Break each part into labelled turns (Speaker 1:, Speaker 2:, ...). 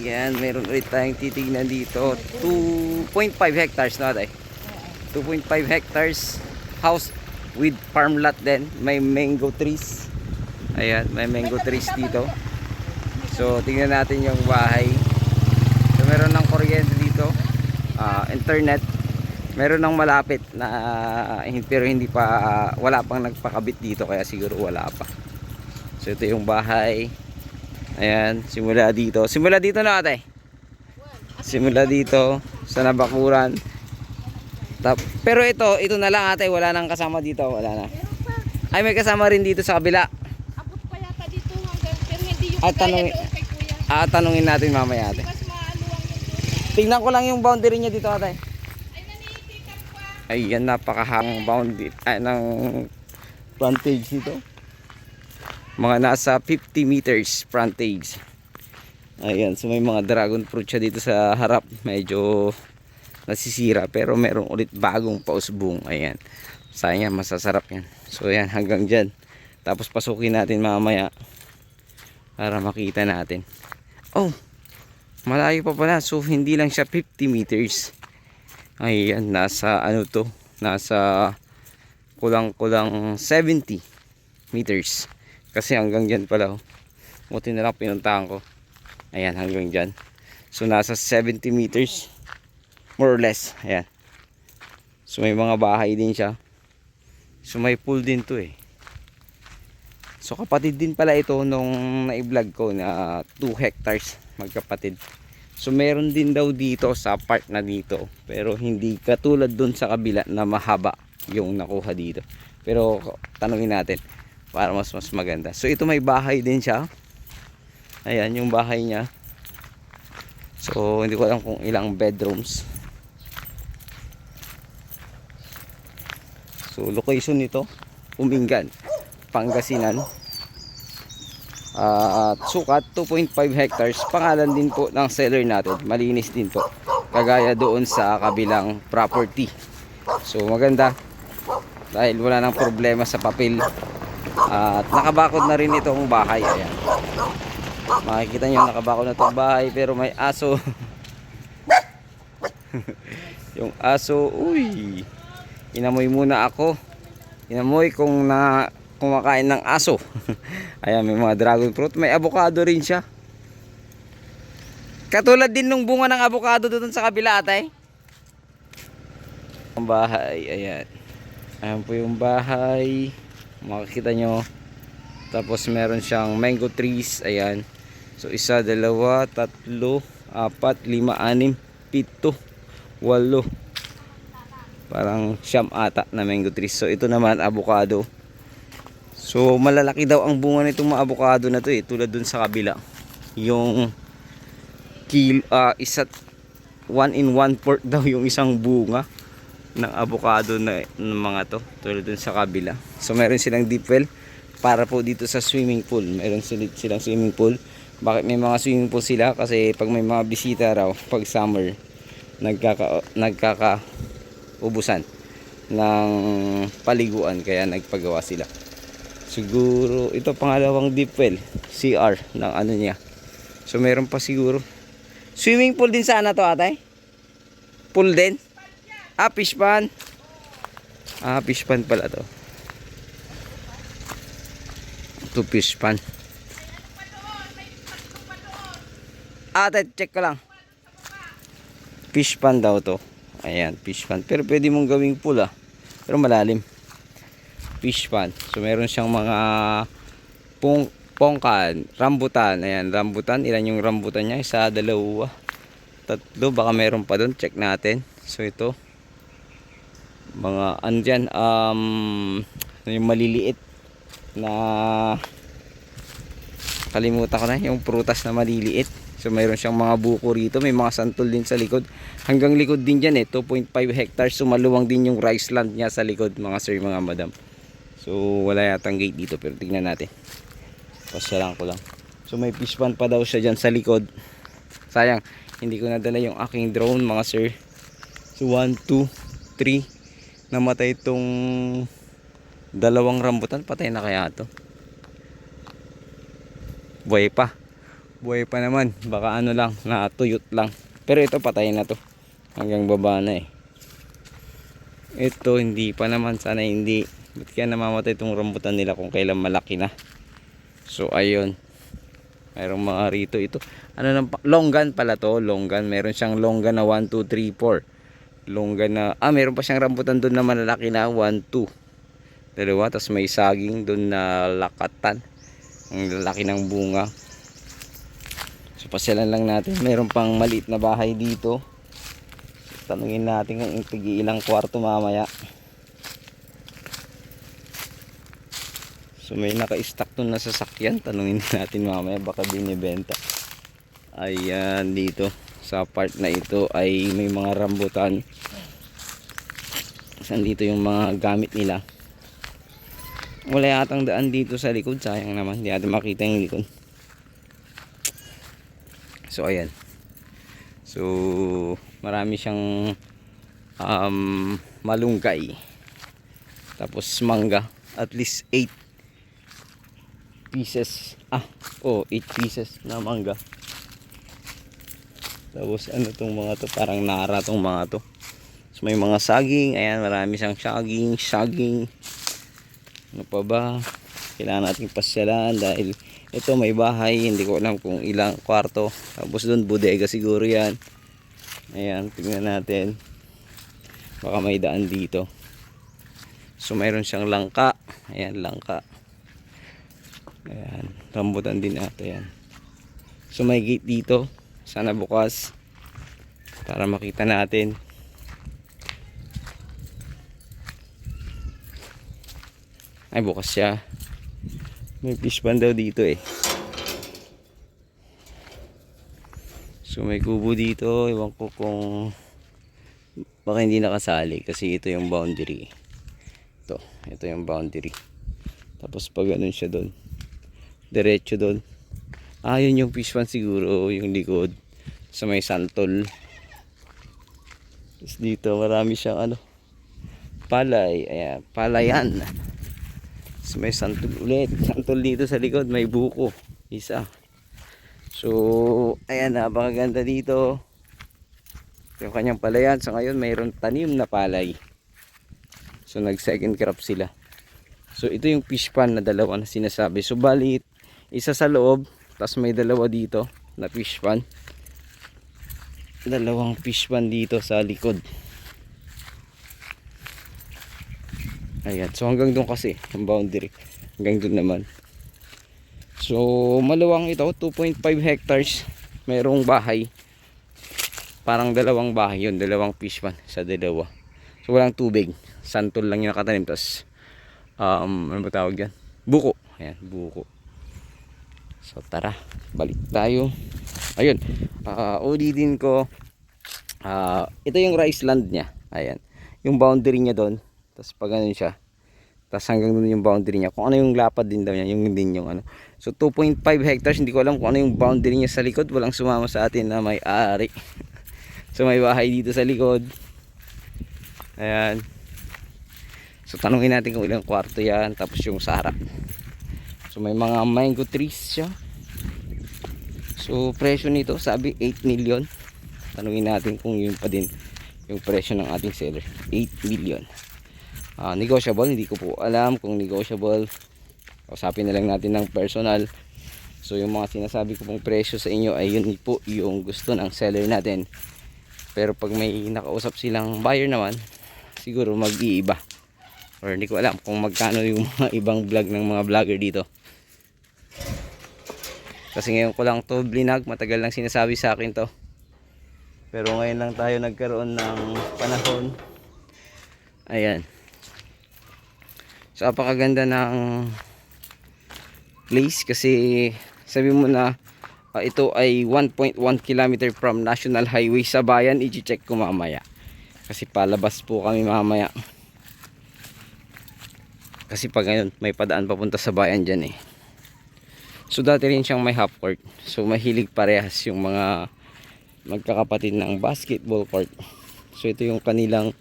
Speaker 1: Ayan, meron ulit tayong titignan dito. 2.5 hectares na tayo. 2.5 hectares house with farm lot din. May mango trees. Ayan, may mango trees dito. So, tingnan natin yung bahay. So, meron ng kuryente dito. Internet. Meron ng malapit na pero hindi pa, wala pang nagpakabit dito kaya siguro wala pa. So, ito yung bahay. Ayan, simula dito. Simula dito na ate. Simula dito sa Nabakuran. Pero ito na lang ate, wala nang kasama dito, wala na. Ay, may kasama rin dito sa kabila.
Speaker 2: Abot pa yata dito hanggang pero hindi yung
Speaker 1: At
Speaker 2: kaya doon kay kuya.
Speaker 1: tanungin natin mamaya ate.
Speaker 2: Mas maaluwang yung doon.
Speaker 1: Tingnan ko lang yung boundary niya dito ate.
Speaker 2: Ay, nanitikan pa.
Speaker 1: Ayan, napakahang boundary ng frontage dito. Mga nasa 50 meters frontage. Ayan, so may mga dragon fruit siya dito sa harap. Medyo nasisira pero meron ulit bagong pausbong. Ayan, sayang, masasarap yan. So ayan, hanggang dyan. Tapos pasukin natin mamaya para makita natin. Oh, malayo pa pala. So hindi lang siya 50 meters. Ayan, nasa ano to, nasa kulang-kulang 70 meters. Kasi hanggang dyan pala, oh. Buti na lang pinuntahan ko. Ayan, hanggang dyan. So nasa 70 meters more or less. Ayan. So may mga bahay din siya. So may pool din to eh. So kapatid din pala ito nung na-vlog ko na 2 hectares magkapatid. So meron din daw dito sa part na dito, pero hindi katulad dun sa kabila na mahaba yung nakuha dito. Pero tanungin natin para mas maganda. So ito may bahay din siya. Ayan yung bahay niya. So hindi ko alam kung ilang bedrooms. So location nito, Umingan, Pangasinan. Sukat 2.5 hectares. Pangalan din po ng seller natin. Malinis din po. Kagaya doon sa kabilang property. So maganda. Dahil wala nang problema sa papel. At nakabakod na rin itong bahay. Ayan. Makikita nyo nakabakod na itong bahay. Pero may aso. Yung aso, uy, inamoy muna ako. Inamoy kung na kumakain ng aso. Ayan, may mga dragon fruit. May avocado rin siya. Katulad din nung bunga ng avocado doon sa kabila atay. Ang bahay, ayan. Ayan po yung bahay. Makikita nyo. Tapos meron siyang mango trees. Ayan. So 1, 2, 3, 4, 5, 6, 7, 8. Parang siyam ata na mango trees. So ito naman avocado. So malalaki daw ang bunga nitong mga avocado na to eh. Tulad dun sa kabila. Yung 1 in 1/4 daw yung isang bunga ng avocado na mga to, tulad dun sa kabila. So meron silang deep well para po dito sa swimming pool. Meron silang swimming pool. Bakit may mga swimming pool sila? Kasi pag may mga bisita raw pag summer, nagkakaubusan ng paliguan, kaya nagpagawa sila. Siguro ito pangalawang deep well, CR ng ano niya. So meron pa siguro swimming pool din sana to atay. Pool din. Fish pan. Fish pan pala to. Ito fish pan. Check ko lang. Fish pan daw to. Ayan, fish pan. Pero pwede mong gawing pool pero malalim. Fish pan. So meron siyang mga pongkan, rambutan. Ayan, rambutan. Ilan yung rambutan niya? 1, 2, 3. Baka meron pa doon. Check natin. So ito. Mga ano dyan, yung maliliit na, kalimutan ko na, yung prutas na maliliit. So mayroon siyang mga buko rito. May mga santol din sa likod. Hanggang likod din dyan 2.5 hectares. So maluwang din yung rice land niya sa likod, mga sir, mga madam. So wala yatang gate dito, pero tignan natin. Pasyalan ko lang. So may fish pond pa daw siya dyan sa likod. Sayang, hindi ko nadala yung aking drone, mga sir. So 1, 2, 3. Namatay itong 2 rambutan. Patay na kaya ito? Buhay pa. Buhay pa naman. Baka ano lang, natuyot lang. Pero ito patay na to. Hanggang baba na eh. Ito hindi pa naman. Sana hindi. Ba't kaya namamatay itong rambutan nila kung kailan malaki na. So ayun. Mayroong mga rito ito. Ano nang longgan pala to, longgan. Meron siyang longgan na 1 2 3 4. Longgan na meron pa siyang rambutan doon na malalaki na 1 2. Dalawa, tapos may saging doon na lakatan. Ang lalaki ng bunga. So pasyalan lang natin. Meron pang maliit na bahay dito. So, tanungin natin kung ilang kwarto mamaya. So may naka-stack doon na sasakyan. Tanungin natin mamaya, baka binibenta. Ayan, dito sa part na ito ay may mga rambutan. Saan dito yung mga gamit nila. Wala yatang daan dito sa likod. Sayang naman, hindi natin makita yung likod. So ayan. So marami siyang malunggay. Tapos mangga. At least 8 pieces. 8 pieces na mangga. Tapos ano tong mga to, parang nara tong mga to. So may mga saging, ayan, marami siyang saging. Ano pa ba? Kailangan nating pasyalan dahil ito may bahay, hindi ko alam kung ilang kwarto. Tapos doon bodega siguro yan. Ayan, tingnan natin. Baka may daan dito. So mayroon siyang langka. Ayan, langka. Ayan, rambutan din ata yan. So may gate dito. Sana bukas para makita natin. Ay, bukas siya. May fish pan daw dito eh. So may kubo dito. Ewan ko kung baka hindi nakasali kasi ito yung boundary. Ito yung boundary. Tapos pag ganun siya doon, diretso doon. Yun yung fish pan siguro, yung likod sa may santol. Tapos dito marami siyang palay. Ayan, palayan. So may santol ulit. Santol dito sa likod, may buko. Isa. So ayan, napakaganda dito. Yung kanyang palayan. So ngayon mayroon tanim na palay. So nag second crop sila. So ito yung fish pan na dalawa na sinasabi. So bali, isa sa loob, tapos may dalawa dito na fish pan. Dalawang fish pan dito sa likod. Ayan, so hanggang doon kasi ang boundary. Hanggang doon naman. So maluwang ito, 2.5 hectares. Mayroong bahay. Parang dalawang bahay yun, dalawang fish pan sa dalawa. So walang tubig. Santol lang yung nakatanim. Tapos ano ba tawag yan? Buko. Ayan, buko. So tara, balik tayo. Ayun, ulitin ko. Ito yung rice land niya. Ayan, yung boundary niya doon. Tapos pag ganun siya, tapos hanggang doon yung boundary niya. Kung ano yung lapad din daw niya, yung din yung ano. So 2.5 hectares, hindi ko alam kung ano yung boundary niya sa likod. Walang sumama sa atin na may-ari. So may bahay dito sa likod. Ayan. So tanungin natin kung ilang kwarto yan. Tapos yung sa harap. So may mga mango trees siya. So presyo nito, sabi 8 million. Tanungin natin kung yun pa din yung presyo ng ating seller. 8 million. Negotiable, hindi ko po alam kung negotiable. Usapin na lang natin ng personal. So yung mga sinasabi ko pong presyo sa inyo ay yun po yung gusto ng seller natin. Pero pag may nakausap silang buyer naman, siguro mag-iiba. Or hindi ko alam kung magkano yung mga ibang vlog ng mga vlogger dito. Kasi ngayon ko lang to blinag, matagal lang sinasabi sa akin to. Pero ngayon lang tayo nagkaroon ng panahon. Ayan. So apakaganda ng place kasi sabi mo na ito ay 1.1 km from National Highway sa bayan. I-check ko mamaya. Kasi palabas po kami mamaya. Kasi pag ngayon may padaan papunta sa bayan dyan eh. So dati rin siyang may half court. So mahilig parehas yung mga magkakapatid ng basketball court. So ito yung kanilang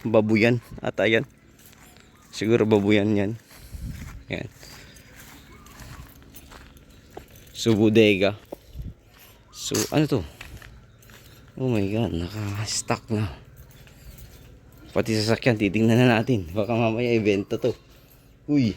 Speaker 1: babuyan at ayan. Siguro babuyan yan. Ayan. So, bodega. So, ano to? Oh my God, naka-stock na. Pati sasakyan, titingnan na natin. Baka mamaya ibenta to. Uy.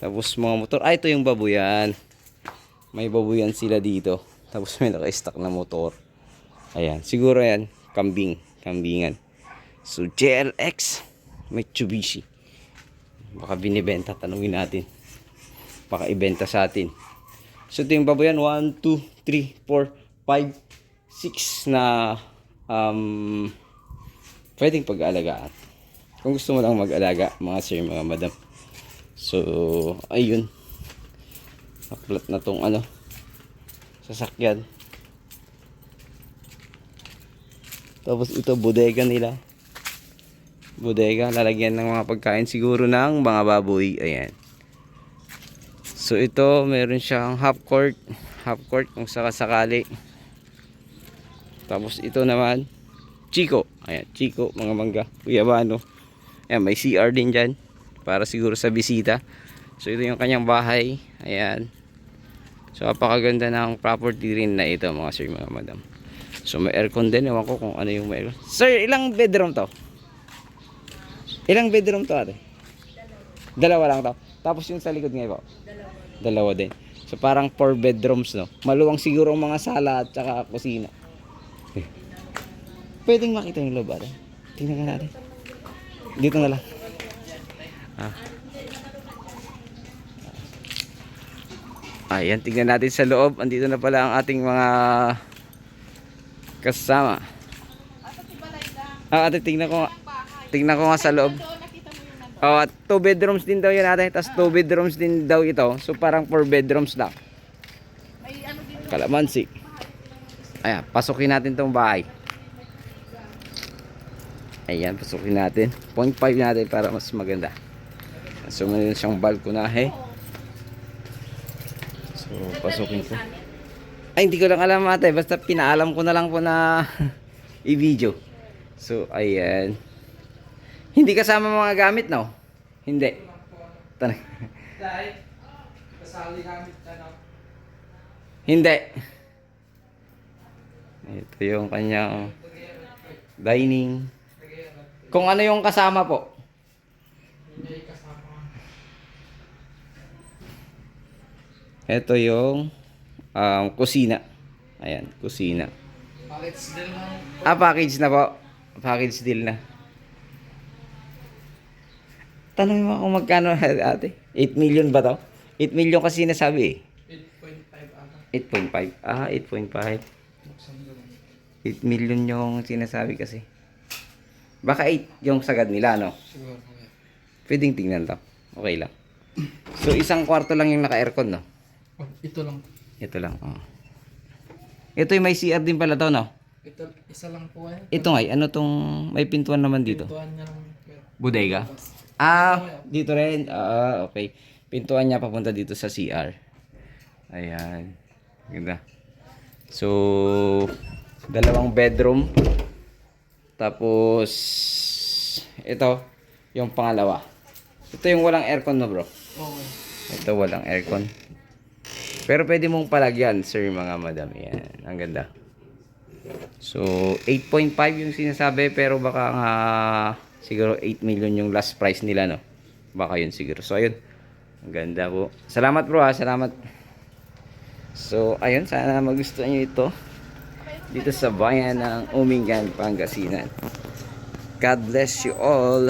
Speaker 1: Tapos mga motor. Ah, ito yung babuyan. May babuyan sila dito. Tapos may naka-stock na motor. Ayan. Siguro yan. Kambing. Kambingan. So, JLX. Mitsubishi. Baka binibenta. Tanungin natin. Baka ibenta sa atin. So, ito yung babuyan. 1, 2, 3, 4, 5, 6 na pwedeng pag-aalagaan. Kung gusto mo lang mag-alaga, mga sir, mga madam. So, ayun. Aklat na tong ano, sasakyan. Tapos ito, bodega nila. Bodega, lalagyan ng mga pagkain siguro ng mga baboy. Ayan. So, ito, meron siyang half court. Half court kung sakasakali. Tapos ito naman, Chico. Ayan, Chico, mga mangga. Kuyabano. Ayan, may CR din dyan. Para siguro sa bisita. So ito yung kanyang bahay. Ayan. So apakaganda ng property rin na ito mga sir, mga madam. So may aircon din. Ewan ko kung ano yung may aircon. Sir, ilang bedroom to? Ilang bedroom to ate? Dalawa lang to. Tapos yung sa likod ngayon po? Dalawa din. So parang 4 bedrooms no. Maluwang siguro ang mga sala at saka kusina. Pwedeng makita yung loob ate. Tingnan natin. Dito na lang. Ayan, tingnan natin sa loob. Andito na pala ang ating mga kasama. Ate, tingnan ko nga. Tingnan ko nga sa loob.
Speaker 2: Nakita mo yung nandun.
Speaker 1: 2 bedrooms din daw yan ate. Tapos 2 bedrooms din daw ito. So parang 4 bedrooms lang.
Speaker 2: May ano din.
Speaker 1: Kalamansi. Ayan, pasukin natin tong bahay. Ayan, pasukin natin. 0.5 natin para mas maganda. So mayroon siyang balkonahe. So pasukin ko. Ay, hindi ko lang alam ate. Basta pinaalam ko na lang po na i-video. So ayan. Hindi kasama mga gamit no? Hindi. Tanay. Hindi. Ito yung kanyang dining. Kung ano yung kasama po. Ito yung kusina. Ayan, kusina.
Speaker 3: Package deal na.
Speaker 1: Package na po. Package deal na. Tanongin mo kung magkano ate. 8 million ba to? 8 million kasi nasabi eh.
Speaker 3: 8.5 ata.
Speaker 1: 8.5. 8.5.
Speaker 3: Buksan ko lang.
Speaker 1: 8 million yung sinasabi kasi. Baka 8 yung sagad nila, no?
Speaker 3: Siguro. Okay.
Speaker 1: Pwedeng tingnan to. Okay lang. So, isang kwarto lang yung naka-aircon, no?
Speaker 3: Oh, ito lang.
Speaker 1: Ito lang, oh. Ito yung may CR din pala to, no?
Speaker 3: Ito, isa lang po eh.
Speaker 1: Ito nga, ano tong may pintuan naman dito?
Speaker 3: Pintuan niya lang.
Speaker 1: Bodega? Dito rin. Okay. Pintuan niya papunta dito sa CR. Ayan. Ganda. So, 2 bedroom. Tapos, ito, yung pangalawa. Ito yung walang aircon no bro.
Speaker 3: Okay.
Speaker 1: Ito walang aircon. Pero pwede mong palagyan, sir, mga madam. Yan. Ang ganda. So, 8.5 yung sinasabi. Pero baka nga, siguro 8 million yung last price nila, no? Baka yun siguro. So, ayun. Ang ganda po. Salamat bro ha. Salamat. So, ayun. Sana magustuhan nyo ito. Dito sa bayan ng Umingan, Pangasinan. God bless you all.